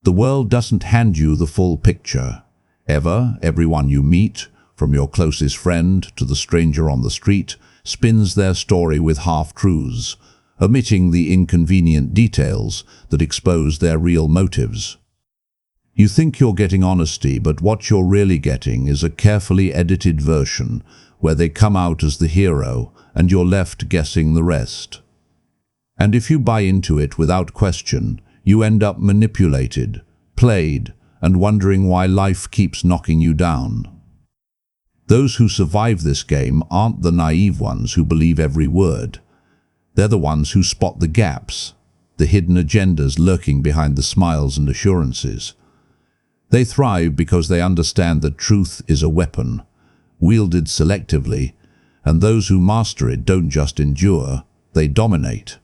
The world doesn't hand you the full picture. Everyone you meet, from your closest friend to the stranger on the street, spins their story with half-truths, omitting the inconvenient details that expose their real motives. You think you're getting honesty, but what you're really getting is a carefully edited version where they come out as the hero and you're left guessing the rest. And if you buy into it without question, you end up manipulated, played, and wondering why life keeps knocking you down. Those who survive this game aren't the naive ones who believe every word. They're the ones who spot the gaps, the hidden agendas lurking behind the smiles and assurances. They thrive because they understand that truth is a weapon, wielded selectively, and those who master it don't just endure, they dominate.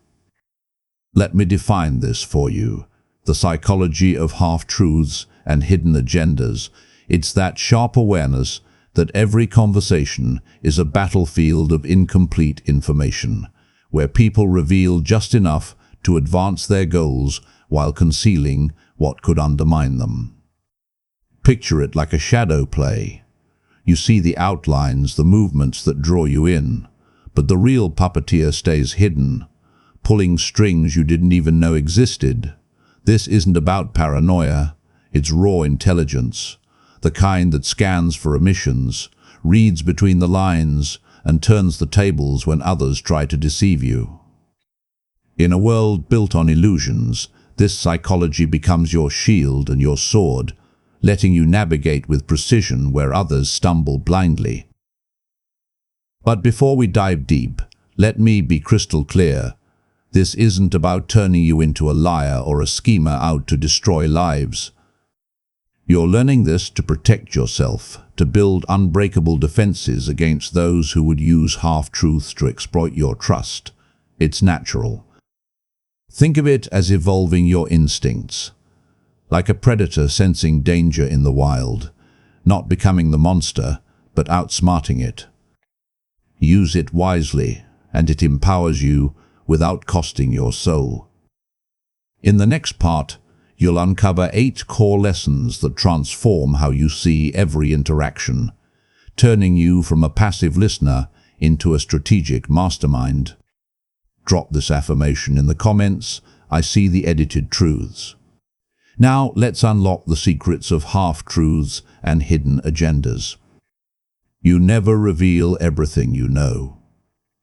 Let me define this for you. The psychology of half-truths and hidden agendas. It's that sharp awareness that every conversation is a battlefield of incomplete information, where people reveal just enough to advance their goals while concealing what could undermine them. Picture it like a shadow play. You see the outlines, the movements that draw you in, but the real puppeteer stays hidden, pulling strings you didn't even know existed. This isn't about paranoia, it's raw intelligence, the kind that scans for omissions, reads between the lines, and turns the tables when others try to deceive you. In a world built on illusions, this psychology becomes your shield and your sword, letting you navigate with precision where others stumble blindly. But before we dive deep, let me be crystal clear. This isn't about turning you into a liar or a schemer out to destroy lives. You're learning this to protect yourself, to build unbreakable defenses against those who would use half-truths to exploit your trust. It's natural. Think of it as evolving your instincts, like a predator sensing danger in the wild, not becoming the monster, but outsmarting it. Use it wisely, and it empowers you without costing your soul. In the next part, you'll uncover 8 core lessons that transform how you see every interaction, turning you from a passive listener into a strategic mastermind. Drop this affirmation in the comments. I see the edited truths. Now let's unlock the secrets of half-truths and hidden agendas. You never reveal everything you know.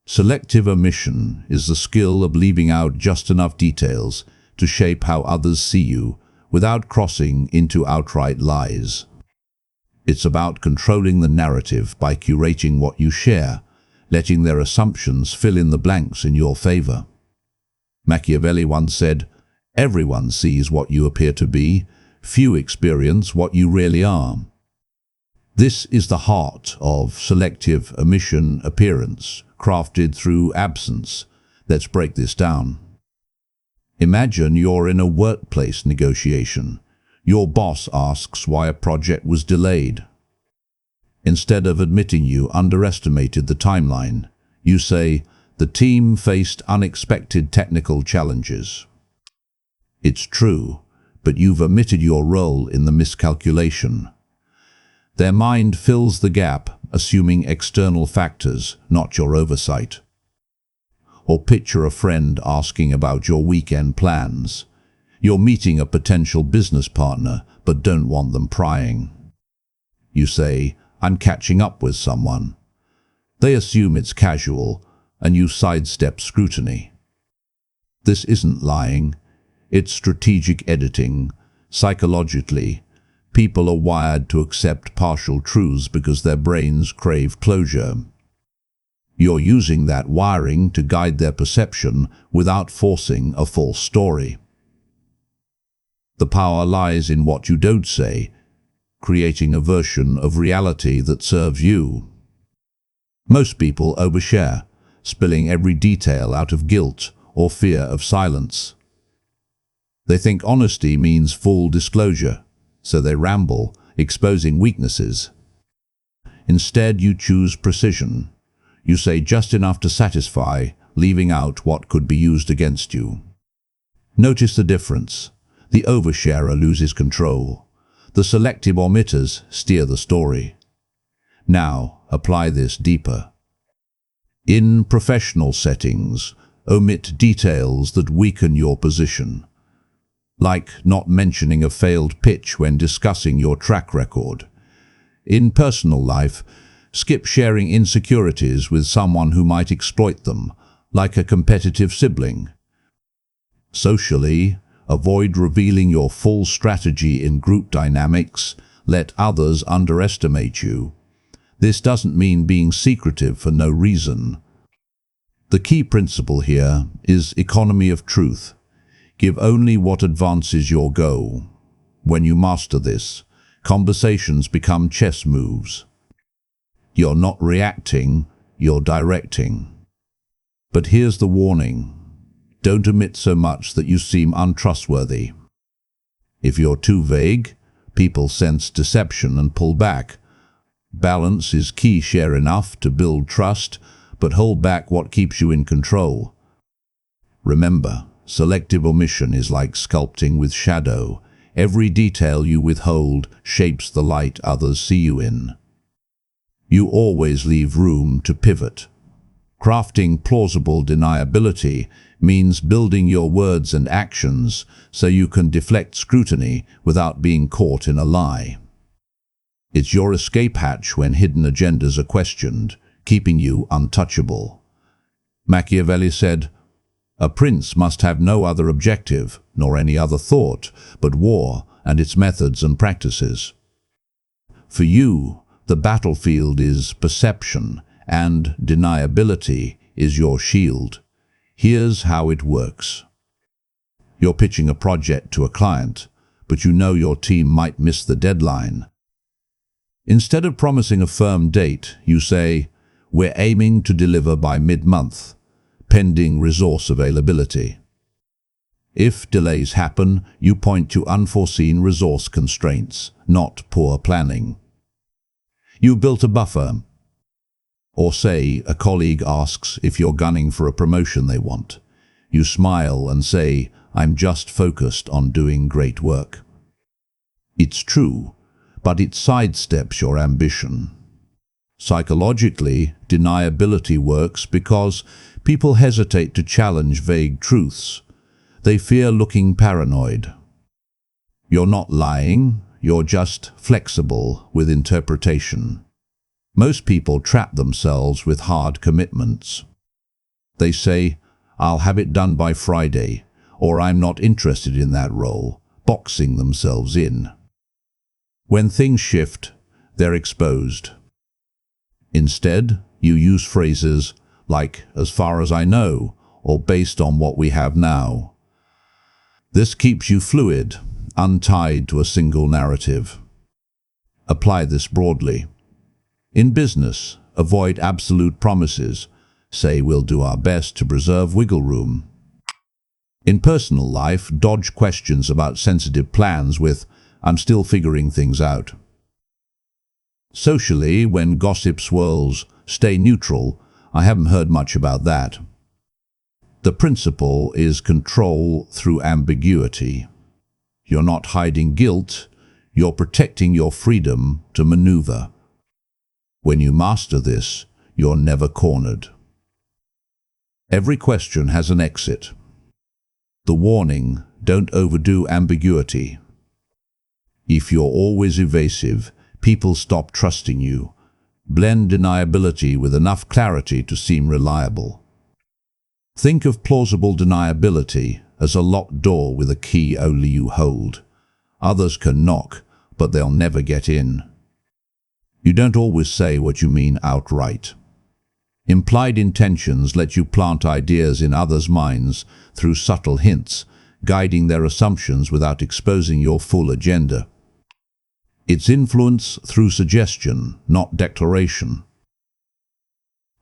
Selective omission is the skill of leaving out just enough details to shape how others see you without crossing into outright lies. It's about controlling the narrative by curating what you share, letting their assumptions fill in the blanks in your favor. Machiavelli once said, "Everyone sees what you appear to be, few experience what you really are." This is the heart of selective omission appearance, crafted through absence. Let's break this down. Imagine you're in a workplace negotiation. Your boss asks why a project was delayed. Instead of admitting you underestimated the timeline, you say, "The team faced unexpected technical challenges." It's true, but you've omitted your role in the miscalculation. Their mind fills the gap, assuming external factors, not your oversight. Or picture a friend asking about your weekend plans. You're meeting a potential business partner, but don't want them prying. You say, "I'm catching up with someone." They assume it's casual, and you sidestep scrutiny. This isn't lying, it's strategic editing. Psychologically, people are wired to accept partial truths because their brains crave closure. You're using that wiring to guide their perception without forcing a false story. The power lies in what you don't say, creating a version of reality that serves you. Most people overshare, spilling every detail out of guilt or fear of silence. They think honesty means full disclosure, so they ramble, exposing weaknesses. Instead, you choose precision. You say just enough to satisfy, leaving out what could be used against you. Notice the difference. The oversharer loses control. The selective omitters steer the story. Now, apply this deeper. In professional settings, omit details that weaken your position, like not mentioning a failed pitch when discussing your track record. In personal life, skip sharing insecurities with someone who might exploit them, like a competitive sibling. Socially, avoid revealing your full strategy in group dynamics. Let others underestimate you. This doesn't mean being secretive for no reason. The key principle here is economy of truth. Give only what advances your goal. When you master this, conversations become chess moves. You're not reacting, you're directing. But here's the warning. Don't omit so much that you seem untrustworthy. If you're too vague, people sense deception and pull back. Balance is key. Share enough to build trust, but hold back what keeps you in control. Remember, selective omission is like sculpting with shadow. Every detail you withhold shapes the light others see you in. You always leave room to pivot. Crafting plausible deniability means building your words and actions so you can deflect scrutiny without being caught in a lie. It's your escape hatch when hidden agendas are questioned, keeping you untouchable. Machiavelli said, "A prince must have no other objective, nor any other thought, but war and its methods and practices." For you, the battlefield is perception, and deniability is your shield. Here's how it works. You're pitching a project to a client, but you know your team might miss the deadline. Instead of promising a firm date, you say, "We're aiming to deliver by mid-month, pending resource availability." If delays happen, you point to unforeseen resource constraints, not poor planning. You built a buffer. Or say a colleague asks if you're gunning for a promotion they want. You smile and say, "I'm just focused on doing great work." It's true, but it sidesteps your ambition. Psychologically, deniability works because people hesitate to challenge vague truths. They fear looking paranoid. You're not lying, you're just flexible with interpretation. Most people trap themselves with hard commitments. They say, "I'll have it done by Friday," or "I'm not interested in that role," boxing themselves in. When things shift, they're exposed. Instead, you use phrases like "as far as I know," or "based on what we have now." This keeps you fluid, untied to a single narrative. Apply this broadly. In business, avoid absolute promises. Say we'll do our best to preserve wiggle room. In personal life, dodge questions about sensitive plans with "I'm still figuring things out." Socially, when gossip swirls, stay neutral. "I haven't heard much about that." The principle is control through ambiguity. You're not hiding guilt, you're protecting your freedom to maneuver. When you master this, you're never cornered. Every question has an exit. The warning, don't overdo ambiguity. If you're always evasive, people stop trusting you. Blend deniability with enough clarity to seem reliable. Think of plausible deniability as a locked door with a key only you hold. Others can knock, but they'll never get in. You don't always say what you mean outright. Implied intentions let you plant ideas in others' minds through subtle hints, guiding their assumptions without exposing your full agenda. It's influence through suggestion, not declaration.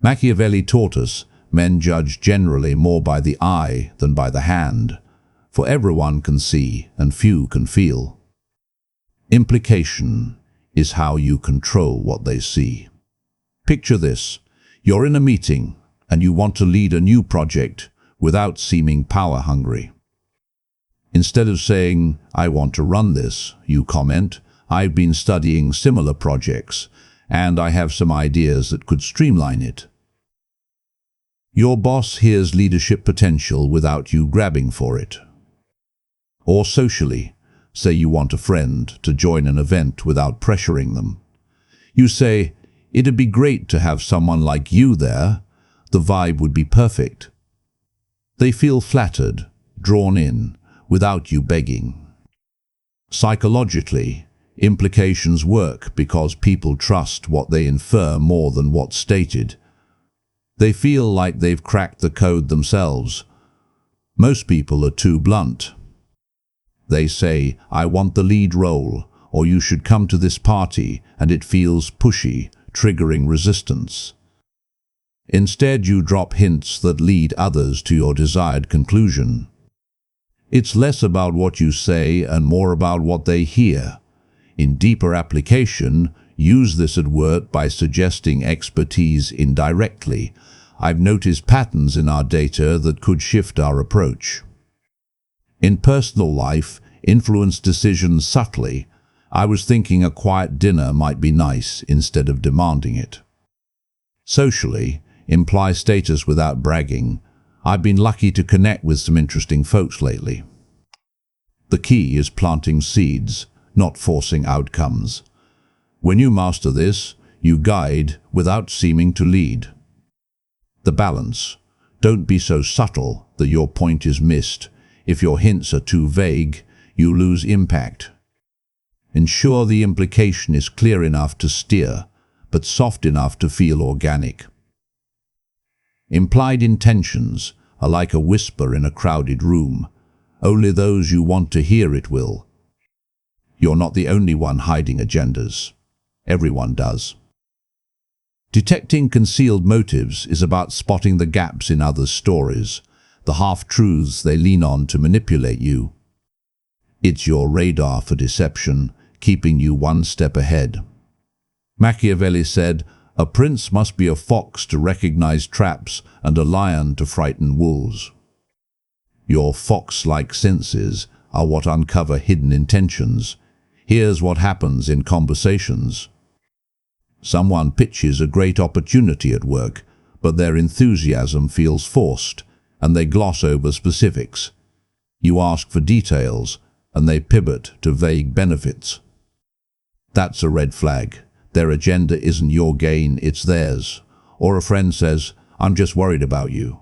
Machiavelli taught us men judge generally more by the eye than by the hand, for everyone can see and few can feel. Implication is how you control what they see. Picture this. You're in a meeting and you want to lead a new project without seeming power-hungry. Instead of saying, "I want to run this," you comment, "I've been studying similar projects, and I have some ideas that could streamline it." Your boss hears leadership potential without you grabbing for it. Or socially, say you want a friend to join an event without pressuring them. You say, "It'd be great to have someone like you there. The vibe would be perfect." They feel flattered, drawn in, without you begging. Psychologically, implications work because people trust what they infer more than what's stated. They feel like they've cracked the code themselves. Most people are too blunt. They say, "I want the lead role," or "You should come to this party," and it feels pushy, triggering resistance. Instead, you drop hints that lead others to your desired conclusion. It's less about what you say and more about what they hear. In deeper application, use this at work by suggesting expertise indirectly. "I've noticed patterns in our data that could shift our approach." In personal life, influence decisions subtly. "I was thinking a quiet dinner might be nice," instead of demanding it. Socially, imply status without bragging. "I've been lucky to connect with some interesting folks lately." The key is planting seeds, not forcing outcomes. When you master this, you guide without seeming to lead. The balance. Don't be so subtle that your point is missed. If your hints are too vague, you lose impact. Ensure the implication is clear enough to steer, but soft enough to feel organic. Implied intentions are like a whisper in a crowded room. Only those you want to hear it will. You're not the only one hiding agendas. Everyone does. Detecting concealed motives is about spotting the gaps in others' stories, the half-truths they lean on to manipulate you. It's your radar for deception, keeping you one step ahead. Machiavelli said, "A prince must be a fox to recognize traps and a lion to frighten wolves." Your fox-like senses are what uncover hidden intentions. Here's what happens in conversations. Someone pitches a great opportunity at work, but their enthusiasm feels forced, and they gloss over specifics. You ask for details, and they pivot to vague benefits. That's a red flag. Their agenda isn't your gain, it's theirs. Or a friend says, "I'm just worried about you,"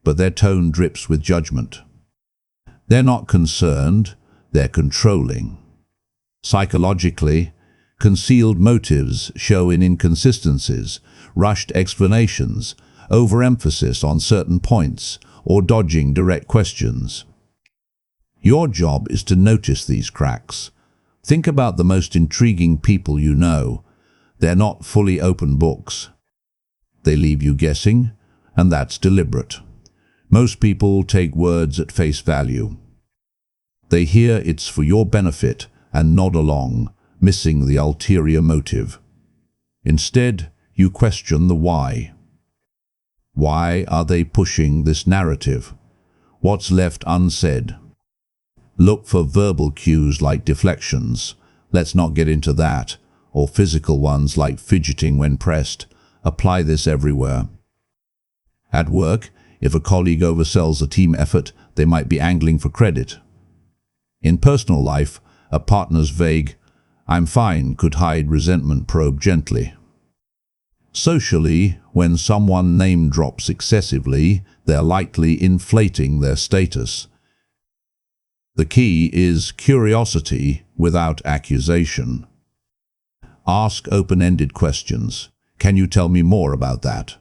but their tone drips with judgment. They're not concerned, they're controlling. Psychologically, concealed motives show in inconsistencies, rushed explanations, overemphasis on certain points, or dodging direct questions. Your job is to notice these cracks. Think about the most intriguing people you know. They're not fully open books. They leave you guessing, and that's deliberate. Most people take words at face value. They hear it's for your benefit and nod along, missing the ulterior motive. Instead, you question the why. Why are they pushing this narrative? What's left unsaid? Look for verbal cues like deflections, "Let's not get into that," or physical ones like fidgeting when pressed. Apply this everywhere. At work, if a colleague oversells a team effort, they might be angling for credit. In personal life, a partner's vague, "I'm fine," could hide resentment. Probe gently. Socially, when someone name drops excessively, they're likely inflating their status. The key is curiosity without accusation. Ask open-ended questions. "Can you tell me more about that?"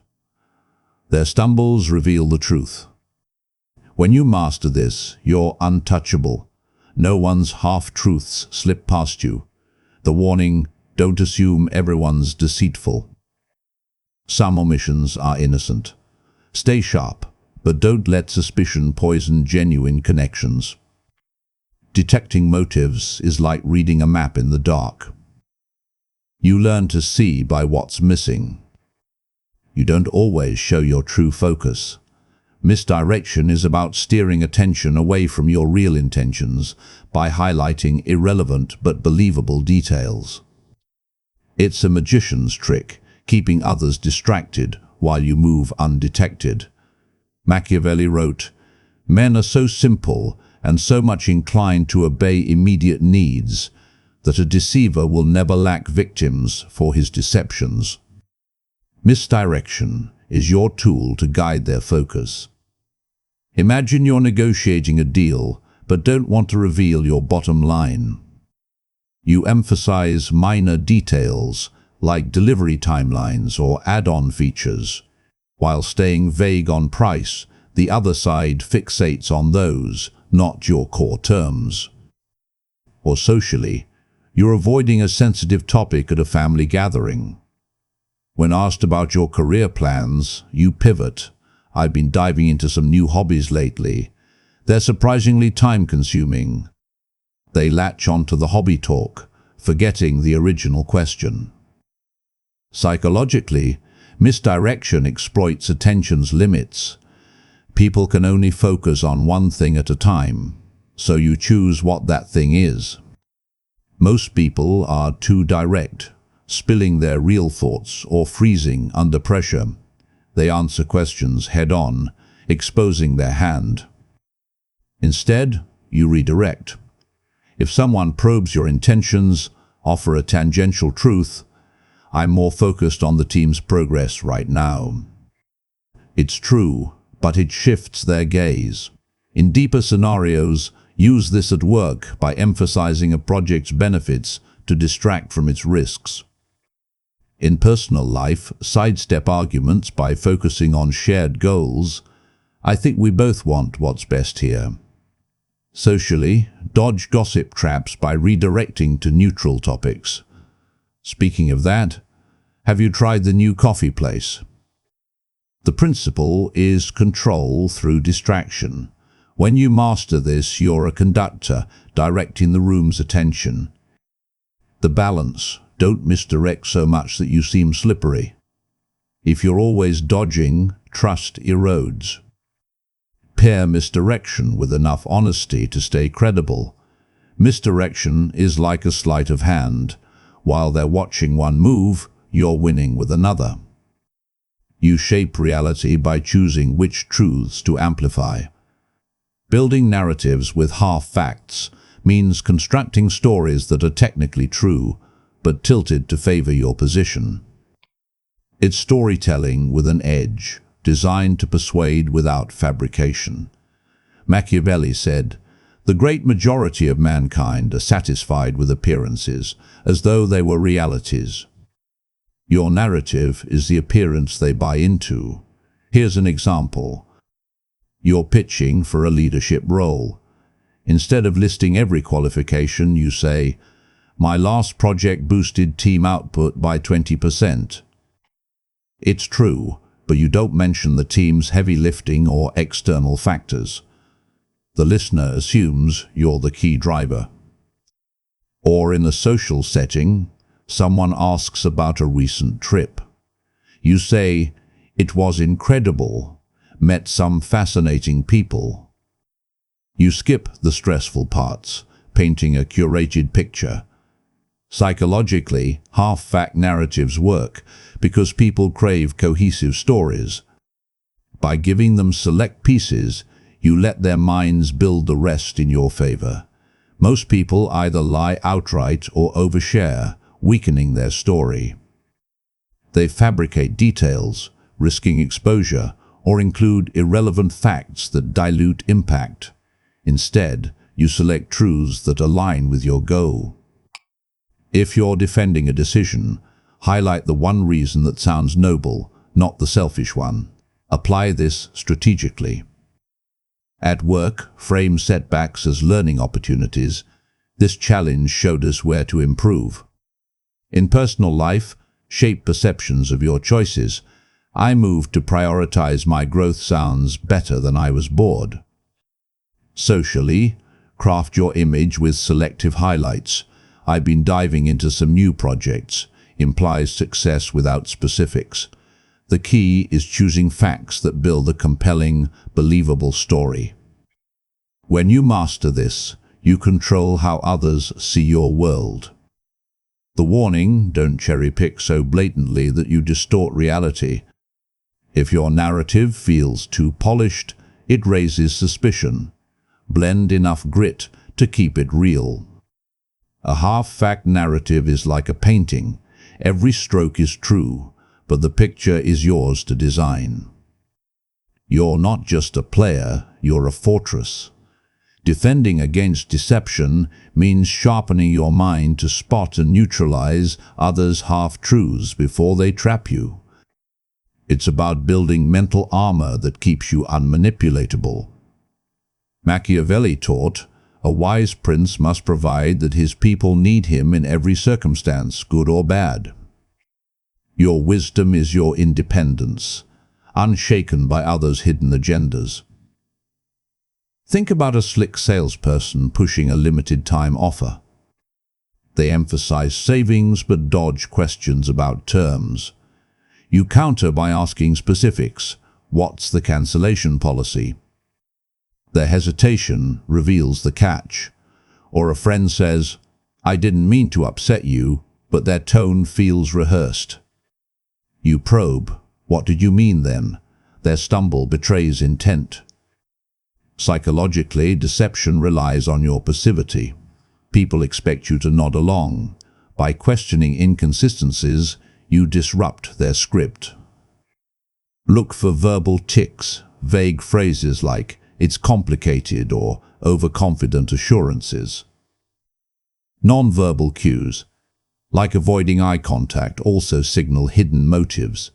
Their stumbles reveal the truth. When you master this, you're untouchable. No one's half-truths slip past you. The warning, don't assume everyone's deceitful. Some omissions are innocent. Stay sharp, but don't let suspicion poison genuine connections. Detecting motives is like reading a map in the dark. You learn to see by what's missing. You don't always show your true focus. Misdirection is about steering attention away from your real intentions by highlighting irrelevant but believable details. It's a magician's trick, keeping others distracted while you move undetected. Machiavelli wrote, "Men are so simple and so much inclined to obey immediate needs that a deceiver will never lack victims for his deceptions." Misdirection is your tool to guide their focus. Imagine you're negotiating a deal but don't want to reveal your bottom line. You emphasize minor details like delivery timelines or add-on features. While staying vague on price, the other side fixates on those, not your core terms. Or socially, you're avoiding a sensitive topic at a family gathering. When asked about your career plans, you pivot. "I've been diving into some new hobbies lately. They're surprisingly time-consuming." They latch onto the hobby talk, forgetting the original question. Psychologically, misdirection exploits attention's limits. People can only focus on one thing at a time, so you choose what that thing is. Most people are too direct, spilling their real thoughts or freezing under pressure. They answer questions head-on, exposing their hand. Instead, you redirect. If someone probes your intentions, offer a tangential truth. "I'm more focused on the team's progress right now." It's true, but it shifts their gaze. In deeper scenarios, use this at work by emphasizing a project's benefits to distract from its risks. In personal life, sidestep arguments by focusing on shared goals. "I think we both want what's best here." Socially, dodge gossip traps by redirecting to neutral topics. Speaking of that, have you tried the new coffee place? The principle is control through distraction. When you master this, you're a conductor, directing the room's attention. The balance: don't misdirect so much that you seem slippery. If you're always dodging, trust erodes. Pair misdirection with enough honesty to stay credible. Misdirection is like a sleight of hand. While they're watching one move, you're winning with another. You shape reality by choosing which truths to amplify. Building narratives with half-facts means constructing stories that are technically true, but tilted to favor your position. It's storytelling with an edge, designed to persuade without fabrication. Machiavelli said, "The great majority of mankind are satisfied with appearances, as though they were realities." Your narrative is the appearance they buy into. Here's an example. You're pitching for a leadership role. Instead of listing every qualification, you say, "My last project boosted team output by 20%. It's true, but you don't mention the team's heavy lifting or external factors. The listener assumes you're the key driver. Or in a social setting, someone asks about a recent trip. You say, "It was incredible, met some fascinating people." You skip the stressful parts, painting a curated picture. Psychologically, half-fact narratives work because people crave cohesive stories. By giving them select pieces, you let their minds build the rest in your favor. Most people either lie outright or overshare, weakening their story. They fabricate details, risking exposure, or include irrelevant facts that dilute impact. Instead, you select truths that align with your goal. If you're defending a decision, highlight the one reason that sounds noble, not the selfish one. Apply this strategically. At work, frame setbacks as learning opportunities. This challenge showed us where to improve. In personal life, shape perceptions of your choices. "I moved to prioritize my growth sounds better than I was bored." Socially, craft your image with selective highlights. "I've been diving into some new projects," implies success without specifics. The key is choosing facts that build a compelling, believable story. When you master this, you control how others see your world. The warning: don't cherry-pick so blatantly that you distort reality. If your narrative feels too polished, it raises suspicion. Blend enough grit to keep it real. A half-fact narrative is like a painting. Every stroke is true, but the picture is yours to design. You're not just a player, you're a fortress. Defending against deception means sharpening your mind to spot and neutralize others' half-truths before they trap you. It's about building mental armor that keeps you unmanipulatable. Machiavelli taught, a wise prince must provide that his people need him in every circumstance, good or bad. Your wisdom is your independence, unshaken by others' hidden agendas. Think about a slick salesperson pushing a limited-time offer. They emphasize savings but dodge questions about terms. You counter by asking specifics. What's the cancellation policy? Their hesitation reveals the catch. Or a friend says, I didn't mean to upset you, but their tone feels rehearsed. You probe. What did you mean then? Their stumble betrays intent. Psychologically, deception relies on your passivity. People expect you to nod along. By questioning inconsistencies, you disrupt their script. Look for verbal tics, vague phrases like, it's complicated, or overconfident assurances. Non-verbal cues, like avoiding eye contact, also signal hidden motives.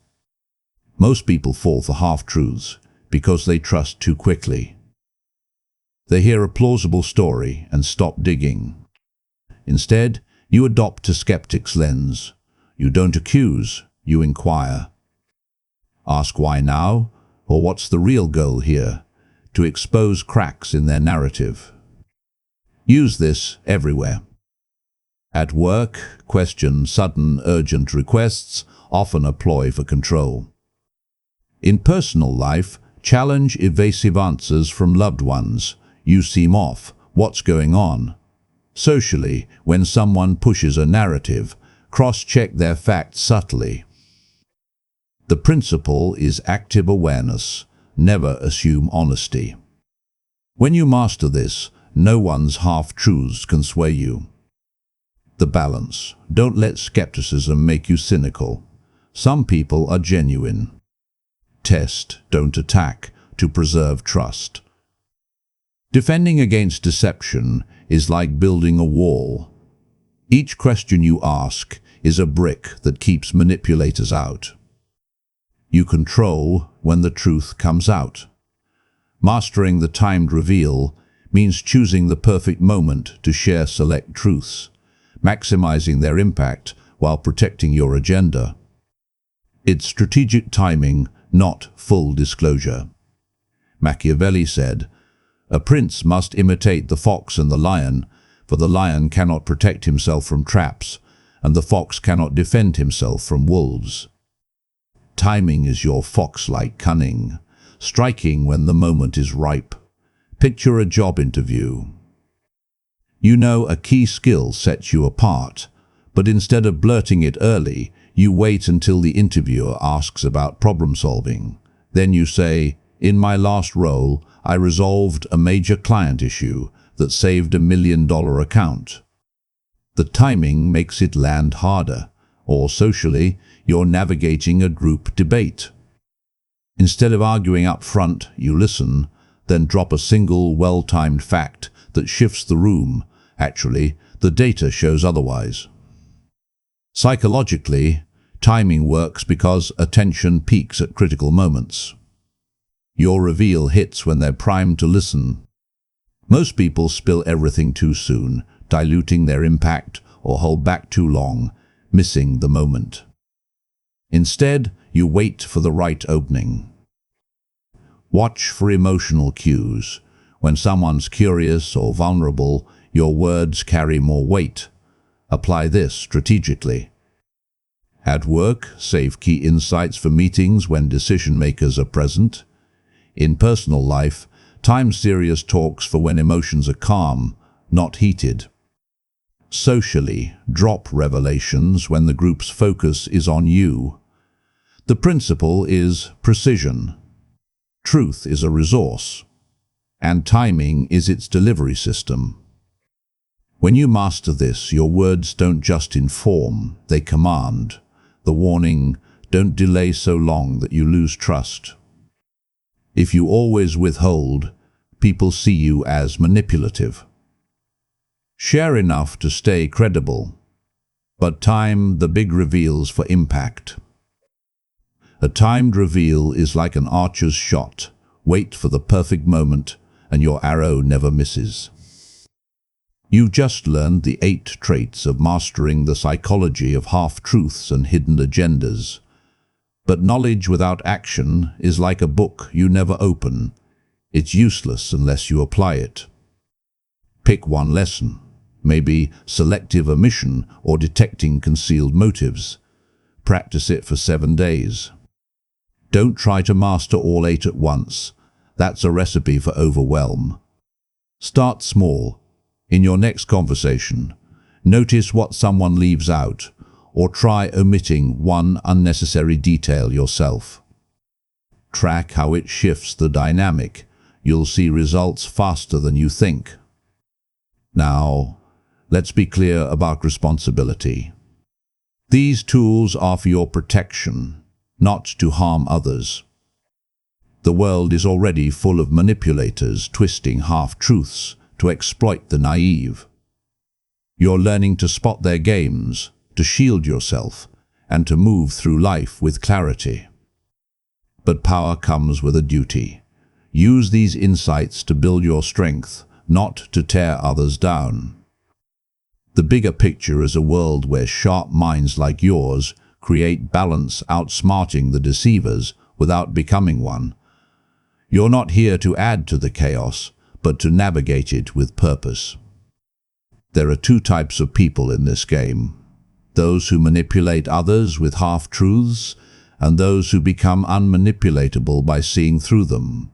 Most people fall for half-truths because they trust too quickly. They hear a plausible story and stop digging. Instead, you adopt a skeptic's lens. You don't accuse, you inquire. Ask why now, or what's the real goal here, to expose cracks in their narrative. Use this everywhere. At work, question sudden, urgent requests, often a ploy for control. In personal life, challenge evasive answers from loved ones. You seem off. What's going on? Socially, when someone pushes a narrative, cross-check their facts subtly. The principle is active awareness. Never assume honesty. When you master this, no one's half-truths can sway you. The balance. Don't let skepticism make you cynical. Some people are genuine. Test, don't attack, to preserve trust. Defending against deception is like building a wall. Each question you ask is a brick that keeps manipulators out. You control when the truth comes out. Mastering the timed reveal means choosing the perfect moment to share select truths, maximizing their impact while protecting your agenda. It's strategic timing, not full disclosure. Machiavelli said, a prince must imitate the fox and the lion, for the lion cannot protect himself from traps, and the fox cannot defend himself from wolves. Timing is your fox-like cunning, striking when the moment is ripe. Picture a job interview. You know a key skill sets you apart, but instead of blurting it early, you wait until the interviewer asks about problem solving. Then you say, in my last role, I resolved a major client issue that saved $1 million account. The timing makes it land harder, or socially, you're navigating a group debate. Instead of arguing up front, you listen, then drop a single well-timed fact that shifts the room. Actually, the data shows otherwise. Psychologically, timing works because attention peaks at critical moments. Your reveal hits when they're primed to listen. Most people spill everything too soon, diluting their impact, or hold back too long, missing the moment. Instead, you wait for the right opening. Watch for emotional cues. When someone's curious or vulnerable, your words carry more weight. Apply this strategically. At work, save key insights for meetings when decision makers are present. In personal life, time serious talks for when emotions are calm, not heated. Socially, drop revelations when the group's focus is on you. The principle is precision. Truth is a resource, and timing is its delivery system. When you master this, your words don't just inform, they command. The warning, don't delay so long that you lose trust. If you always withhold, people see you as manipulative. Share enough to stay credible, but time the big reveals for impact. A timed reveal is like an archer's shot. Wait for the perfect moment, and your arrow never misses. You've just learned the 8 traits of mastering the psychology of half-truths and hidden agendas. But knowledge without action is like a book you never open. It's useless unless you apply it. Pick one lesson, maybe selective omission or detecting concealed motives. Practice it for 7 days. Don't try to master all 8 at once. That's a recipe for overwhelm. Start small. In your next conversation, notice what someone leaves out, or try omitting one unnecessary detail yourself. Track how it shifts the dynamic. You'll see results faster than you think. Now, let's be clear about responsibility. These tools are for your protection, not to harm others. The world is already full of manipulators twisting half-truths to exploit the naive. You're learning to spot their games, to shield yourself, and to move through life with clarity. But power comes with a duty. Use these insights to build your strength, not to tear others down. The bigger picture is a world where sharp minds like yours create balance, outsmarting the deceivers without becoming one. You're not here to add to the chaos, but to navigate it with purpose. There are 2 types of people in this game: those who manipulate others with half-truths, and those who become unmanipulatable by seeing through them.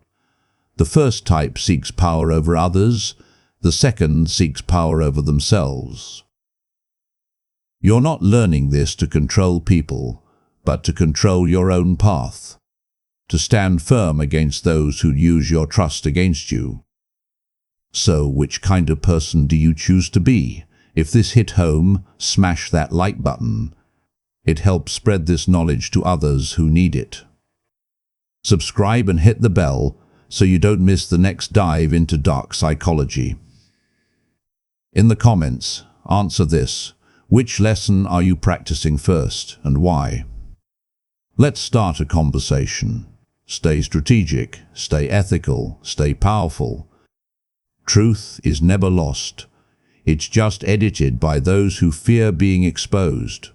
The first type seeks power over others, the second seeks power over themselves. You're not learning this to control people, but to control your own path, to stand firm against those who use your trust against you. So, which kind of person do you choose to be? If this hit home, smash that like button. It helps spread this knowledge to others who need it. Subscribe and hit the bell so you don't miss the next dive into dark psychology. In the comments, answer this. Which lesson are you practicing first, and why? Let's start a conversation. Stay strategic, stay ethical, stay powerful. Truth is never lost. It's just edited by those who fear being exposed.